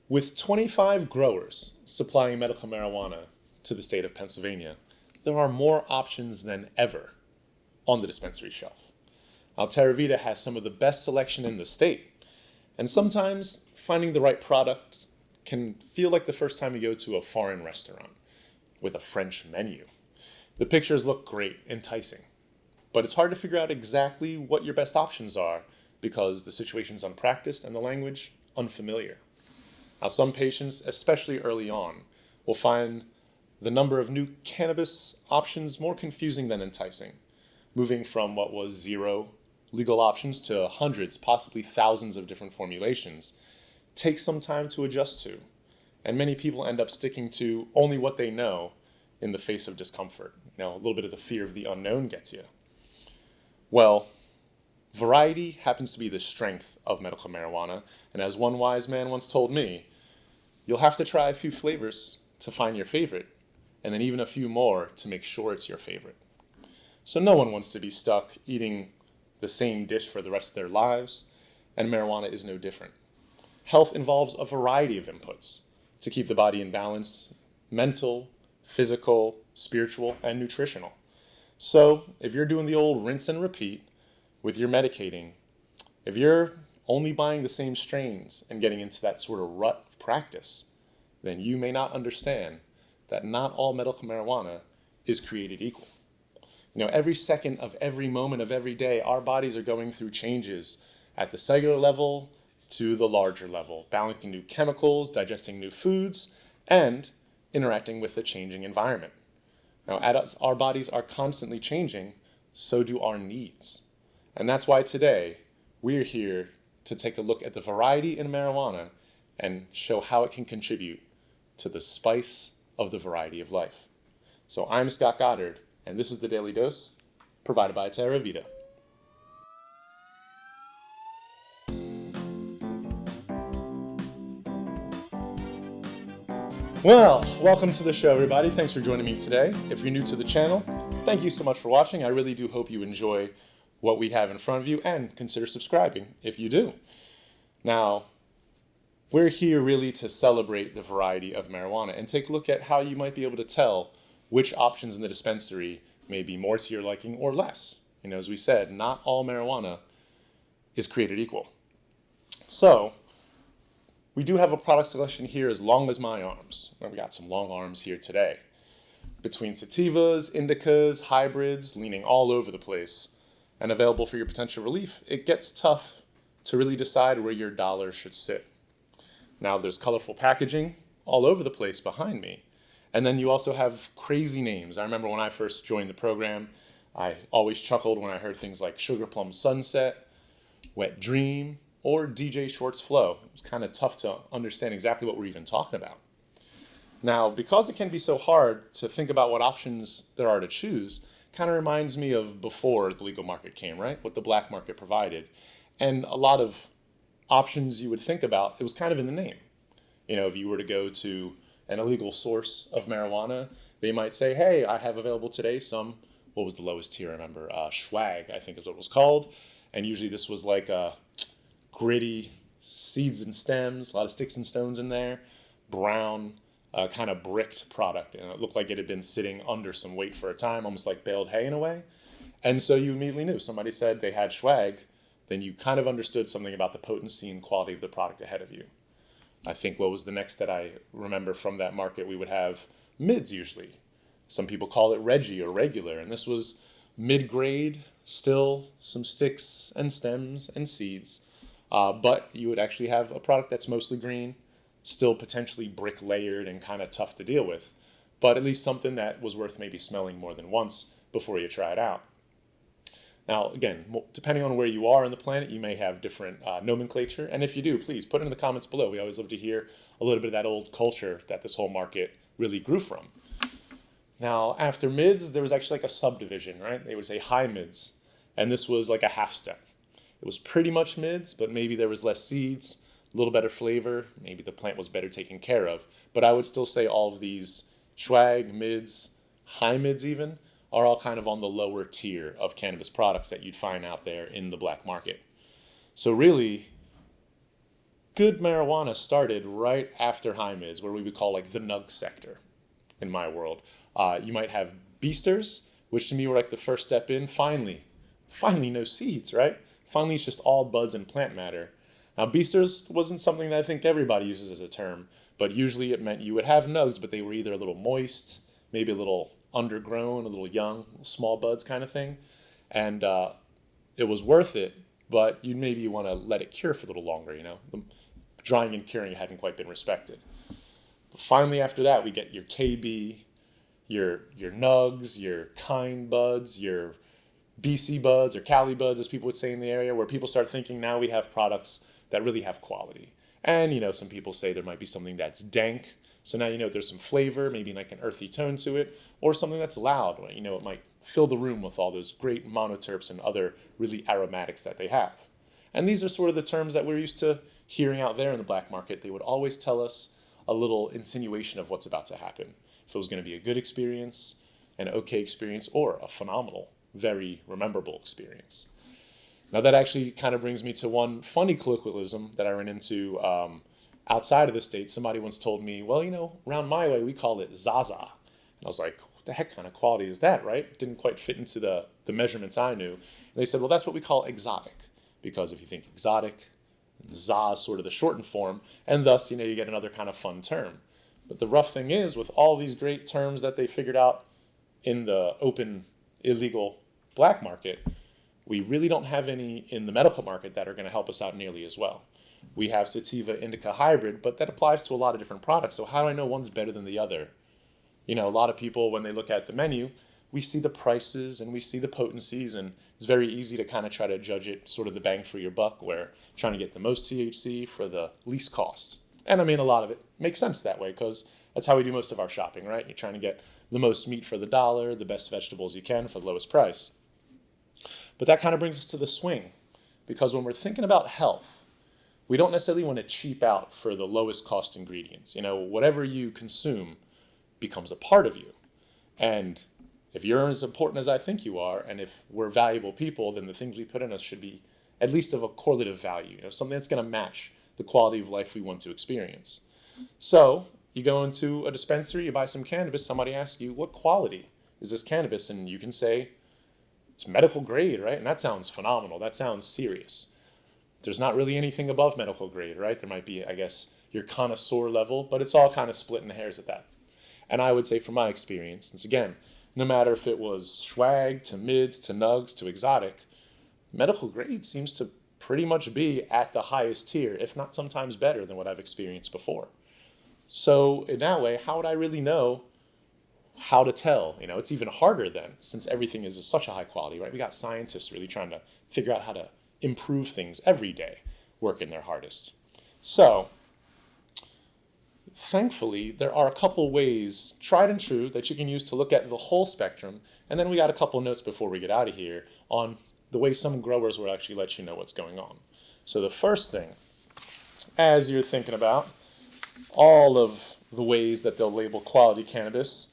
With 25 growers supplying medical marijuana to the state of Pennsylvania, there are more options than ever on the dispensary shelf. Now, Terra Vita has some of the best selection in the state, and sometimes finding the right product can feel like the first time you go to a foreign restaurant with a French menu. The pictures look great, enticing, but it's hard to figure out exactly what your best options are because the situation's unpracticed and the language unfamiliar. Now, some patients, especially early on, will find the number of new cannabis options more confusing than enticing, moving from what was 0 legal options to hundreds, possibly thousands of different formulations, takes some time to adjust to, and many people end up sticking to only what they know in the face of discomfort. A little bit of the fear of the unknown gets you. Well, variety happens to be the strength of medical marijuana, and as one wise man once told me, you'll have to try a few flavors to find your favorite, and then even a few more to make sure it's your favorite. So no one wants to be stuck eating the same dish for the rest of their lives, and marijuana is no different. Health involves a variety of inputs to keep the body in balance: mental, physical, spiritual, and nutritional. So if you're doing the old rinse and repeat with your medicating, if you're only buying the same strains and getting into that sort of rut of practice, then you may not understand that not all medical marijuana is created equal. Every second of every moment of every day, our bodies are going through changes at the cellular level to the larger level, balancing new chemicals, digesting new foods, and interacting with the changing environment. Now, as our bodies are constantly changing, so do our needs. And that's why today we're here to take a look at the variety in marijuana and show how it can contribute to the spice of the variety of life. So I'm Scott Goddard, and this is the Daily Dose, provided by Terra Vita. Well, welcome to the show, everybody. Thanks for joining me today. If you're new to the channel, thank you so much for watching. I really do hope you enjoy what we have in front of you, and consider subscribing if you do. Now, we're here really to celebrate the variety of marijuana and take a look at how you might be able to tell which options in the dispensary may be more to your liking or less. As we said, not all marijuana is created equal. So, we do have a product selection here as long as my arms. We got some long arms here today. Between sativas, indicas, hybrids, leaning all over the place, and available for your potential relief, it gets tough to really decide where your dollar should sit. Now, there's colorful packaging all over the place behind me. And then you also have crazy names. I remember when I first joined the program, I always chuckled when I heard things like Sugar Plum Sunset, Wet Dream, or DJ Short's Flow. It was kind of tough to understand exactly what we're even talking about. Now, because it can be so hard to think about what options there are to choose, kind of reminds me of before the legal market came, right? What the black market provided. And a lot of options you would think about, it was kind of in the name. If you were to go to an illegal source of marijuana, they might say, hey, I have available today some, what was the lowest tier, I remember? Swag, I think is what it was called. And usually this was like a gritty seeds and stems, a lot of sticks and stones in there, brown, kind of bricked product. And it looked like it had been sitting under some weight for a time, almost like baled hay in a way. And so you immediately knew. Somebody said they had swag, then you kind of understood something about the potency and quality of the product ahead of you. I think what was the next that I remember from that market, we would have mids usually. Some people call it Reggie or regular, and this was mid-grade, still some sticks and stems and seeds, but you would actually have a product that's mostly green, still potentially brick layered and kind of tough to deal with, but at least something that was worth maybe smelling more than once before you try it out. Now, again, depending on where you are on the planet, you may have different nomenclature. And if you do, please put it in the comments below. We always love to hear a little bit of that old culture that this whole market really grew from. Now, after mids, there was actually like a subdivision, right? They would say high mids. And this was like a half step. It was pretty much mids, but maybe there was less seeds, a little better flavor. Maybe the plant was better taken care of. But I would still say all of these swag, mids, high mids even, are all kind of on the lower tier of cannabis products that you'd find out there in the black market. So really, good marijuana started right after high mids, where we would call like the nug sector in my world. You might have beasters, which to me were like the first step in. Finally no seeds, right? Finally it's just all buds and plant matter. Now beasters wasn't something that I think everybody uses as a term, but usually it meant you would have nugs, but they were either a little moist, maybe a little undergrown, a little young, small buds kind of thing. And it was worth it, but you maybe want to let it cure for a little longer, The drying and curing hadn't quite been respected. But finally after that, we get your KB, your nugs, your kind buds, your BC buds or Cali buds, as people would say in the area, where people start thinking now we have products that really have quality. And, some people say there might be something that's dank. So now there's some flavor, maybe like an earthy tone to it, or something that's loud. It might fill the room with all those great monoterps and other really aromatics that they have. And these are sort of the terms that we're used to hearing out there in the black market. They would always tell us a little insinuation of what's about to happen. If it was going to be a good experience, an okay experience, or a phenomenal, very rememberable experience. Now that actually kind of brings me to one funny colloquialism that I ran into outside of the state. Somebody once told me, well, around my way, we call it Zaza. And I was like, what the heck kind of quality is that, right? It didn't quite fit into the measurements I knew. And they said, well, that's what we call exotic. Because if you think exotic, Za is sort of the shortened form, and thus, you get another kind of fun term. But the rough thing is, with all these great terms that they figured out in the open, illegal black market, we really don't have any in the medical market that are going to help us out nearly as well. We have sativa indica hybrid, but that applies to a lot of different products. So how do I know one's better than the other? A lot of people, when they look at the menu, we see the prices and we see the potencies, and it's very easy to kind of try to judge it sort of the bang for your buck, where trying to get the most THC for the least cost. And a lot of it makes sense that way, because that's how we do most of our shopping, right? You're trying to get the most meat for the dollar, the best vegetables you can for the lowest price. But that kind of brings us to the swing, because when we're thinking about health, we don't necessarily want to cheap out for the lowest cost ingredients. Whatever you consume becomes a part of you. And if you're as important as I think you are, and if we're valuable people, then the things we put in us should be at least of a correlative value, something that's going to match the quality of life we want to experience. So you go into a dispensary, you buy some cannabis, somebody asks you, what quality is this cannabis? And you can say, it's medical grade, right? And that sounds phenomenal. That sounds serious. There's not really anything above medical grade, right? There might be, I guess, your connoisseur level, but it's all kind of splitting hairs at that. And I would say from my experience, since again, no matter if it was swag to mids to nugs to exotic, medical grade seems to pretty much be at the highest tier, if not sometimes better than what I've experienced before. So in that way, how would I really know how to tell? It's even harder then, since everything is such a high quality, right? We got scientists really trying to figure out how to improve things every day, working their hardest. So thankfully, there are a couple ways, tried and true, that you can use to look at the whole spectrum. And then we got a couple notes before we get out of here on the way some growers will actually let you know what's going on. So the first thing, as you're thinking about all of the ways that they'll label quality cannabis,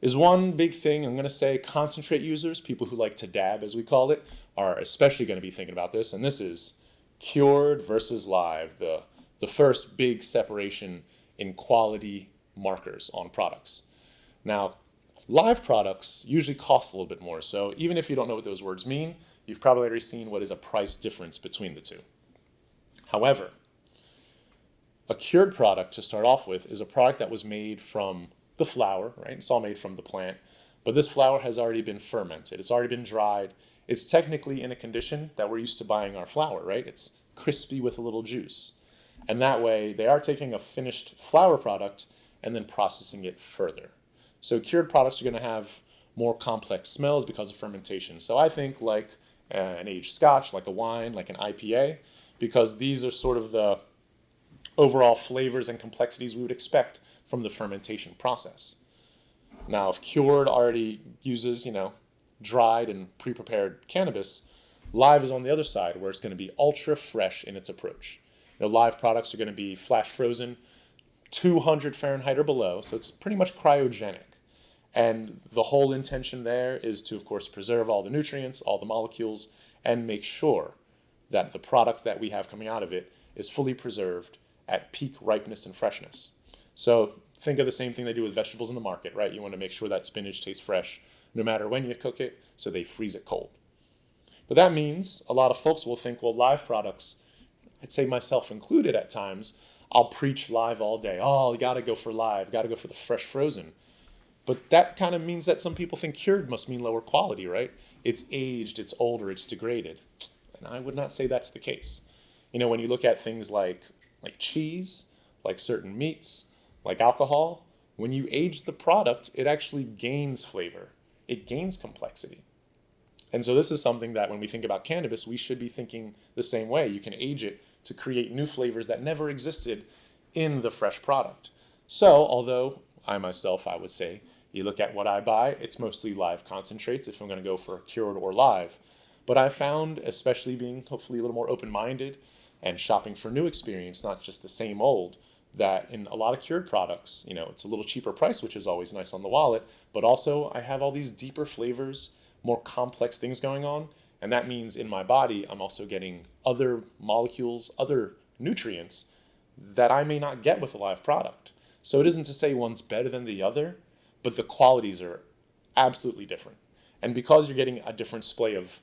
is one big thing. I'm going to say concentrate users, people who like to dab, as we call it, are especially going to be thinking about this. And this is cured versus live, the first big separation in quality markers on products. Now, live products usually cost a little bit more. So even if you don't know what those words mean, you've probably already seen what is a price difference between the two. However, a cured product to start off with is a product that was made from the flower, right? It's all made from the plant, but this flower has already been fermented. It's already been dried. It's technically in a condition that we're used to buying our flower, right? It's crispy with a little juice. And that way they are taking a finished flower product and then processing it further. So cured products are going to have more complex smells because of fermentation. So I think like an aged scotch, like a wine, like an IPA, because these are sort of the overall flavors and complexities we would expect from the fermentation process. Now, if cured already uses, dried and pre-prepared cannabis, live is on the other side, where it's going to be ultra fresh in its approach. Live products are going to be flash frozen 200 Fahrenheit or below, so it's pretty much cryogenic. And the whole intention there is to, of course, preserve all the nutrients, all the molecules, and make sure that the product that we have coming out of it is fully preserved at peak ripeness and freshness. So think of the same thing they do with vegetables in the market, right? You want to make sure that spinach tastes fresh no matter when you cook it, so they freeze it cold. But that means a lot of folks will think, well, live products, I'd say myself included at times, I'll preach live all day. Oh, you got to go for live, got to go for the fresh frozen. But that kind of means that some people think cured must mean lower quality, right? It's aged, it's older, it's degraded. And I would not say that's the case. When you look at things like cheese, like certain meats, like alcohol, when you age the product, it actually gains flavor. It gains complexity. And so this is something that when we think about cannabis, we should be thinking the same way. You can age it to create new flavors that never existed in the fresh product. So although I would say, you look at what I buy, it's mostly live concentrates if I'm going to go for cured or live. But I found, especially being hopefully a little more open-minded and shopping for new experience, not just the same old, that in a lot of cured products, it's a little cheaper price, which is always nice on the wallet, but also I have all these deeper flavors, more complex things going on. And that means in my body, I'm also getting other molecules, other nutrients that I may not get with a live product. So it isn't to say one's better than the other, but the qualities are absolutely different. And because you're getting a different display of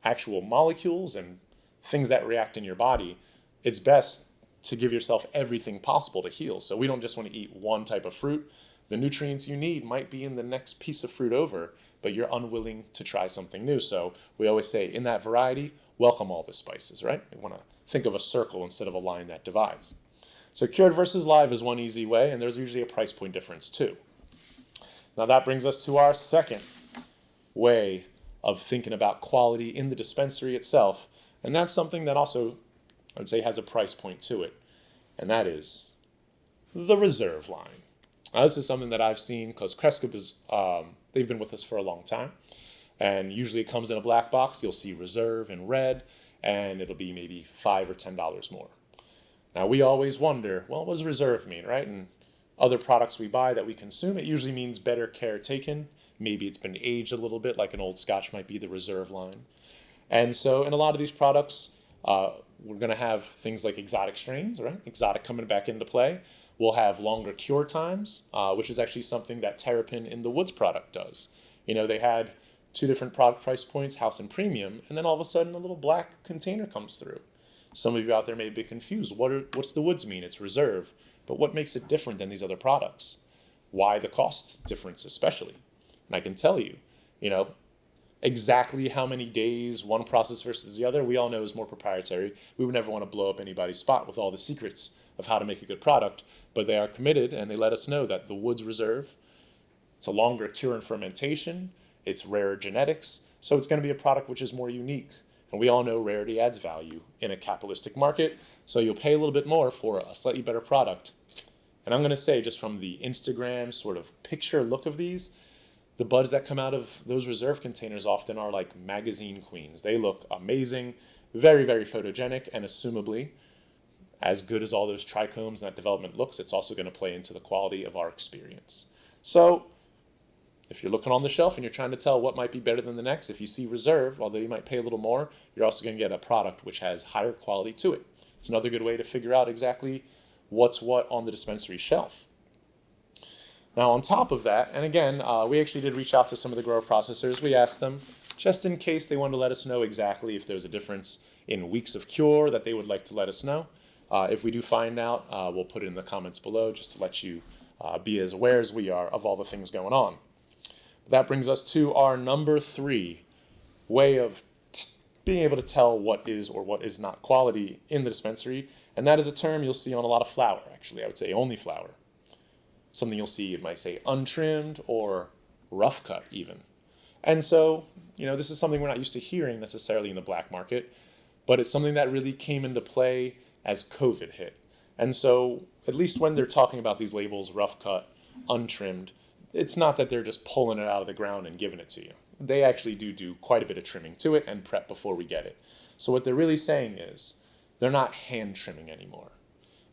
actual molecules and things that react in your body, it's best to give yourself everything possible to heal. So we don't just want to eat one type of fruit. The nutrients you need might be in the next piece of fruit over, but you're unwilling to try something new. So we always say in that variety, welcome all the spices, right? We want to think of a circle instead of a line that divides. So cured versus live is one easy way, and there's usually a price point difference too. Now that brings us to our second way of thinking about quality in the dispensary itself. And that's something that also, I would say, has a price point to it. And that is the reserve line. Now this is something that I've seen because Cresco is, they've been with us for a long time. And usually it comes in a black box. You'll see reserve in red, and it'll be maybe $5 or $10 more. Now we always wonder, well, what does reserve mean, right? And other products we buy that we consume, it usually means better care taken. Maybe it's been aged a little bit, like an old scotch might be the reserve line. And so in a lot of these products, we're going to have things like exotic strains, right? Exotic coming back into play. We'll have longer cure times, which is actually something that Terrapin in the Woods product does. They had two different product price points, House and Premium, and then all of a sudden a little black container comes through. Some of you out there may be confused. What's the Woods mean? It's reserve. But what makes it different than these other products? Why the cost difference especially? And I can tell you, exactly how many days one process versus the other, we all know is more proprietary. We would never want to blow up anybody's spot with all the secrets of how to make a good product, but they are committed and they let us know that the Woods Reserve, it's a longer cure and fermentation, it's rarer genetics, so it's going to be a product which is more unique. And we all know rarity adds value in a capitalistic market, so you'll pay a little bit more for a slightly better product. And I'm going to say, just from the Instagram sort of picture look of these, the buds that come out of those reserve containers often are like magazine queens. They look amazing, very, very photogenic, and assumably, as good as all those trichomes and that development looks, it's also going to play into the quality of our experience. So if you're looking on the shelf and you're trying to tell what might be better than the next, if you see reserve, although you might pay a little more, you're also going to get a product which has higher quality to it. It's another good way to figure out exactly what's what on the dispensary shelf. Now on top of that, and again, we actually did reach out to some of the grower processors. We asked them, just in case they wanted to let us know exactly if there's a difference in weeks of cure that they would like to let us know. If we do find out, we'll put it in the comments below just to let you be as aware as we are of all the things going on. That brings us to our number 3 way of being able to tell what is or what is not quality in the dispensary, and that is a term you'll see on a lot of flower, actually. I would say only flower. Something you'll see, it might say untrimmed or rough cut even. And so, this is something we're not used to hearing necessarily in the black market, but it's something that really came into play as COVID hit. And so, at least when they're talking about these labels, rough cut, untrimmed, it's not that they're just pulling it out of the ground and giving it to you. They actually do quite a bit of trimming to it and prep before we get it. So what they're really saying is they're not hand trimming anymore.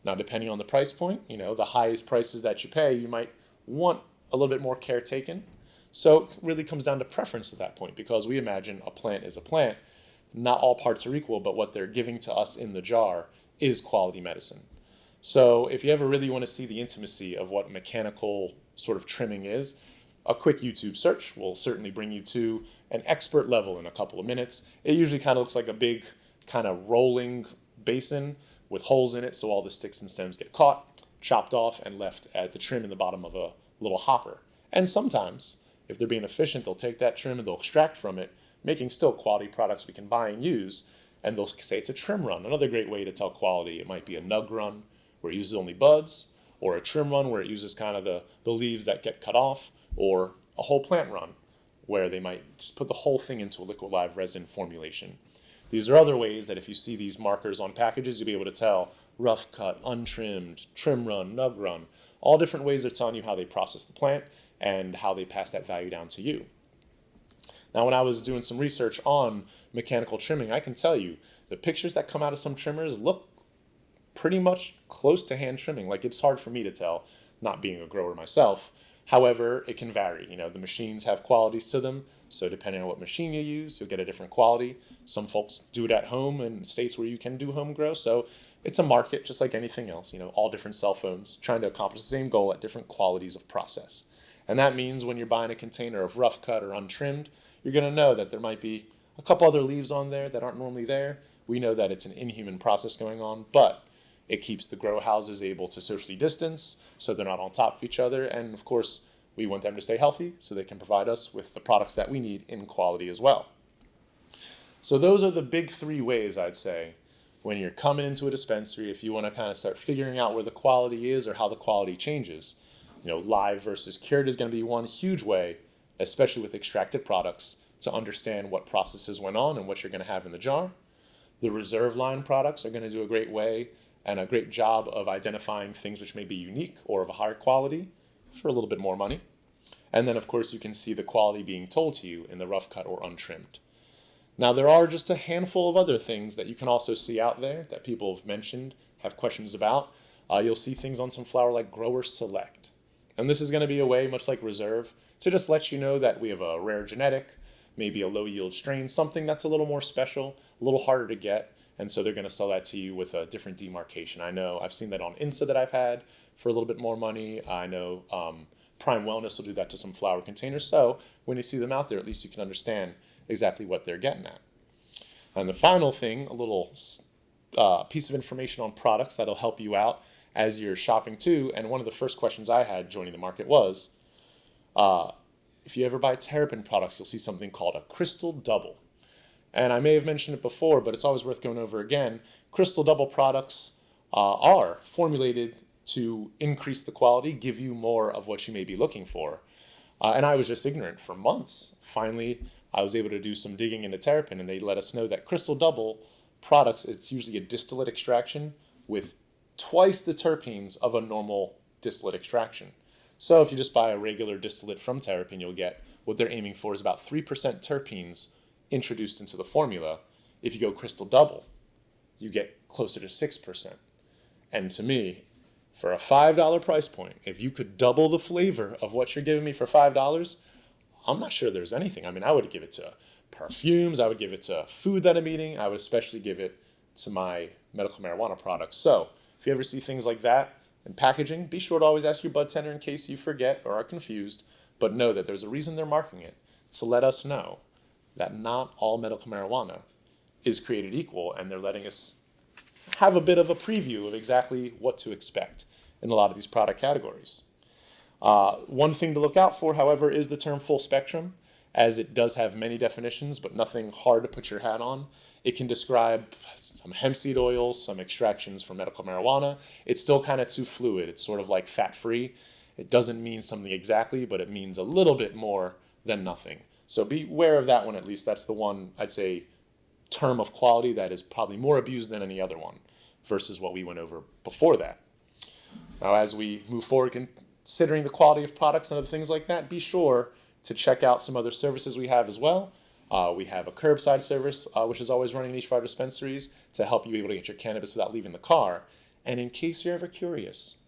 Now, depending on the price point, the highest prices that you pay, you might want a little bit more care taken. So it really comes down to preference at that point, because we imagine a plant is a plant. Not all parts are equal, but what they're giving to us in the jar is quality medicine. So if you ever really want to see the intimacy of what mechanical sort of trimming is, a quick YouTube search will certainly bring you to an expert level in a couple of minutes. It usually kind of looks like a big kind of rolling basin with holes in it, so all the sticks and stems get caught, chopped off, and left at the trim in the bottom of a little hopper. And sometimes, if they're being efficient, they'll take that trim and they'll extract from it, making still quality products we can buy and use, and they'll say it's a trim run. Another great way to tell quality, it might be a nug run, where it uses only buds, or a trim run where it uses kind of the leaves that get cut off, or a whole plant run where they might just put the whole thing into a liquid live resin formulation. These are other ways that if you see these markers on packages, you'll be able to tell rough cut, untrimmed, trim run, nug run. All different ways they're telling you how they process the plant and how they pass that value down to you. Now, when I was doing some research on mechanical trimming, I can tell you the pictures that come out of some trimmers look pretty much close to hand trimming. Like, it's hard for me to tell, not being a grower myself. However, it can vary. The machines have qualities to them, so depending on what machine you use, you'll get a different quality. Some folks do it at home in states where you can do home grow, so it's a market just like anything else. All different cell phones trying to accomplish the same goal at different qualities of process. And that means when you're buying a container of rough cut or untrimmed, you're going to know that there might be a couple other leaves on there that aren't normally there. We know that it's an inhuman process going on, but it keeps the grow houses able to socially distance so they're not on top of each other. And of course, we want them to stay healthy so they can provide us with the products that we need in quality as well. So those are the big three ways, I'd say, when you're coming into a dispensary, if you want to kind of start figuring out where the quality is or how the quality changes. Live versus cured is going to be one huge way, especially with extracted products, to understand what processes went on and what you're going to have in the jar. The reserve line products are going to do a great way and a great job of identifying things which may be unique or of a higher quality for a little bit more money. And then, of course, you can see the quality being told to you in the rough cut or untrimmed. Now, there are just a handful of other things that you can also see out there that people have mentioned, have questions about. You'll see things on some flower like Grower Select. And this is going to be a way, much like Reserve, to just let you know that we have a rare genetic, maybe a low yield strain, something that's a little more special, a little harder to get. And so they're going to sell that to you with a different demarcation. I know I've seen that on Insta that I've had for a little bit more money. I know Prime Wellness will do that to some flower containers. So when you see them out there, at least you can understand exactly what they're getting at. And the final thing, a little piece of information on products that'll help you out as you're shopping too. And one of the first questions I had joining the market was, if you ever buy terrapin products, you'll see something called a crystal double. And I may have mentioned it before, but it's always worth going over again. Crystal double products are formulated to increase the quality, give you more of what you may be looking for. And I was just ignorant for months. Finally, I was able to do some digging into terrapin, and they let us know that crystal double products, it's usually a distillate extraction with twice the terpenes of a normal distillate extraction. So if you just buy a regular distillate from terrapin, you'll get what they're aiming for is about 3% terpenes introduced into the formula. If you go crystal double, you get closer to 6%. And to me, for a $5 price point, if you could double the flavor of what you're giving me for $5, I'm not sure there's anything. I mean, I would give it to perfumes, I would give it to food that I'm eating, I would especially give it to my medical marijuana products. So if you ever see things like that in packaging, be sure to always ask your bud tender in case you forget or are confused, but know that there's a reason they're marking it, to let us know that not all medical marijuana is created equal, and they're letting us have a bit of a preview of exactly what to expect in a lot of these product categories. One thing to look out for, however, is the term full spectrum, as it does have many definitions, but nothing hard to put your hat on. It can describe some hemp seed oils, some extractions from medical marijuana. It's still kind of too fluid. It's sort of like fat-free. It doesn't mean something exactly, but it means a little bit more than nothing. So be aware of that one, at least. That's the one, I'd say, term of quality that is probably more abused than any other one versus what we went over before that. Now, as we move forward, considering the quality of products and other things like that, be sure to check out some other services we have as well. We have a curbside service, which is always running in each of our dispensaries to help you be able to get your cannabis without leaving the car. And in case you're ever curious,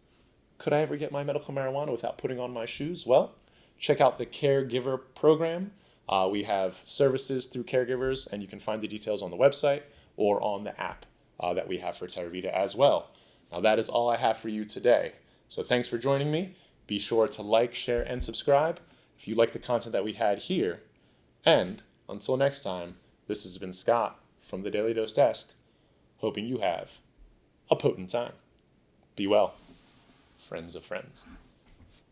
could I ever get my medical marijuana without putting on my shoes? Well, check out the Caregiver program. We have services through caregivers, and you can find the details on the website or on the app that we have for Terra Vita as well. Now that is all I have for you today. So thanks for joining me. Be sure to like, share, and subscribe if you like the content that we had here. And until next time, this has been Scott from the Daily Dose Desk, hoping you have a potent time. Be well, friends of friends.